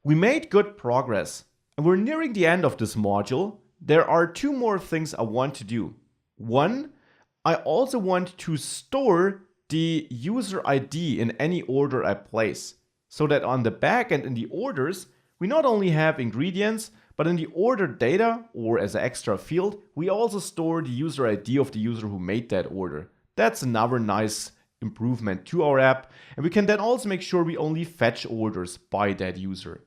We made good progress, and we're nearing the end of this module. There are two more things I want to do. One, I also want to store the user ID in any order I place, so that on the back end in the orders, we not only have ingredients, but in the ordered data, or as an extra field, we also store the user ID of the user who made that order. That's another nice improvement to our app, and we can then also make sure we only fetch orders by that user.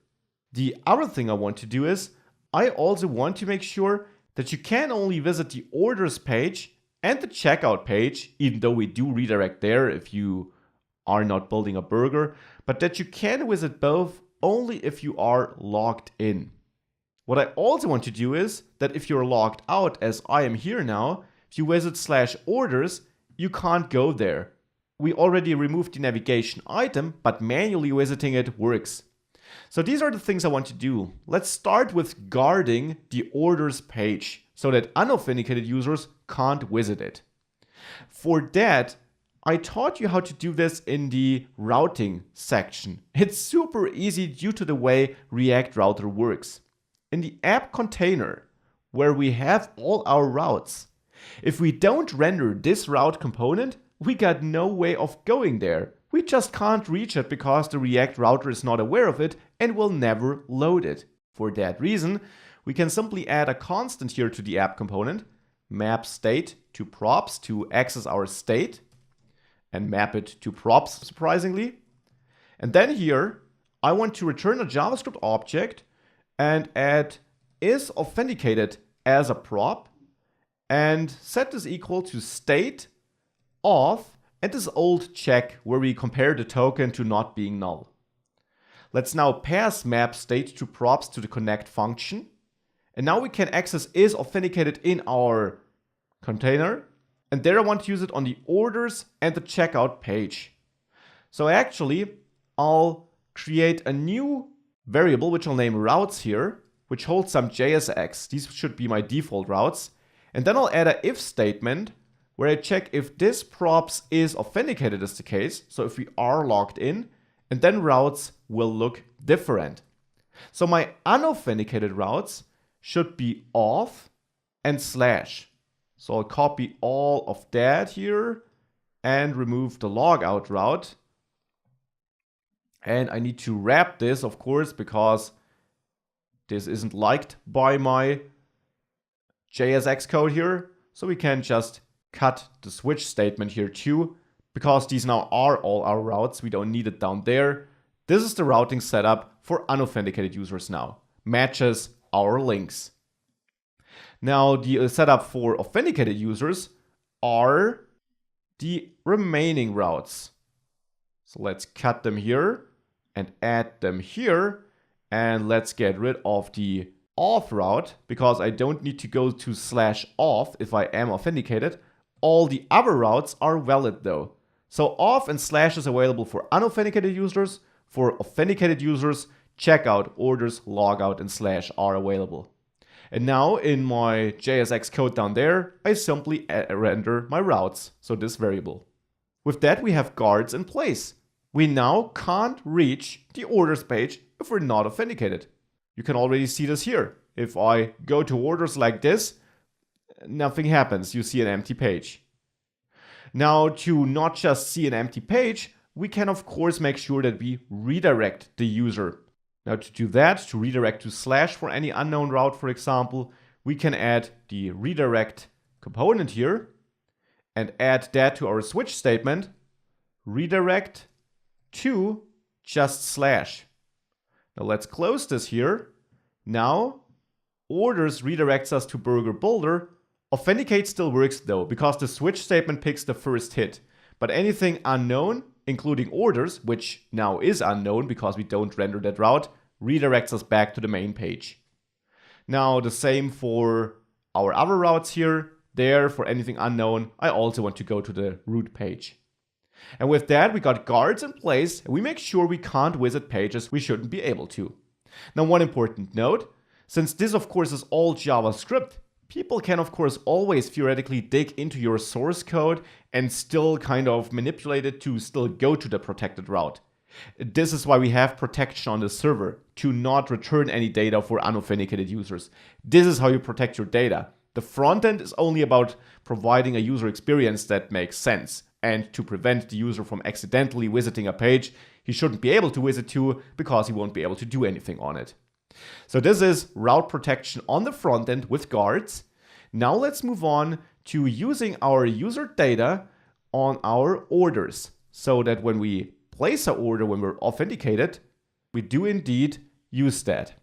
The other thing I want to do is, I also want to make sure that you can only visit the orders page and the checkout page, even though we do redirect there if you are not building a burger, but that you can visit both only if you are logged in. What I also want to do is that if you're logged out, as I am here now, if you visit /orders, you can't go there. We already removed the navigation item, but manually visiting it works. So these are the things I want to do. Let's start with guarding the orders page so that unauthenticated users can't visit it. For that, I taught you how to do this in the routing section. It's super easy due to the way React Router works. In the app container, where we have all our routes, if we don't render this route component, we got no way of going there. We just can't reach it because the React router is not aware of it and will never load it. For that reason, we can simply add a constant here to the app component, map state to props to access our state, and map it to props, surprisingly. And then here, I want to return a JavaScript object and add isAuthenticated as a prop, and set this equal to state of and this old check where we compare the token to not being null. Let's now pass map state to props to the connect function. And now we can access isAuthenticated in our container. And there I want to use it on the orders and the checkout page. So actually, I'll create a new variable, which I'll name routes here, which holds some JSX. These should be my default routes. And then I'll add an if statement where I check if this props is authenticated is the case, so if we are logged in, and then routes will look different. So my unauthenticated routes should be auth and /. So I'll copy all of that here and remove the logout route. And I need to wrap this, of course, because this isn't liked by my JSX code here. So we can just cut the switch statement here too, because these now are all our routes. We don't need it down there. This is the routing setup for unauthenticated users now. Matches our links. Now the setup for authenticated users are the remaining routes. So let's cut them here and add them here. And let's get rid of the auth route because I don't need to go to /auth if I am authenticated. All the other routes are valid though. So auth and / is available for unauthenticated users. For authenticated users, checkout, orders, logout, and / are available. And now in my JSX code down there, I simply render my routes, so this variable. With that, we have guards in place. We now can't reach the orders page if we're not authenticated. You can already see this here. If I go to orders like this, nothing happens. You see an empty page. Now, to not just see an empty page, we can of course make sure that we redirect the user. Now to do that, to redirect to / for any unknown route, for example, we can add the redirect component here and add that to our switch statement, redirect to just /. Now let's close this here. Now orders redirects us to Burger Builder. Authenticate still works though, because the switch statement picks the first hit. But anything unknown, including orders, which now is unknown because we don't render that route, redirects us back to the main page. Now the same for our other routes here. There, for anything unknown, I also want to go to the root page. And with that, we got guards in place, and we make sure we can't visit pages we shouldn't be able to. Now one important note, since this of course is all JavaScript, people can of course always theoretically dig into your source code and still kind of manipulate it to still go to the protected route. This is why we have protection on the server to not return any data for unauthenticated users. This is how you protect your data. The front end is only about providing a user experience that makes sense and to prevent the user from accidentally visiting a page he shouldn't be able to visit to because he won't be able to do anything on it. So this is route protection on the front end with guards. Now let's move on to using our user data on our orders so that when we place an order, when we're authenticated, we do indeed use that.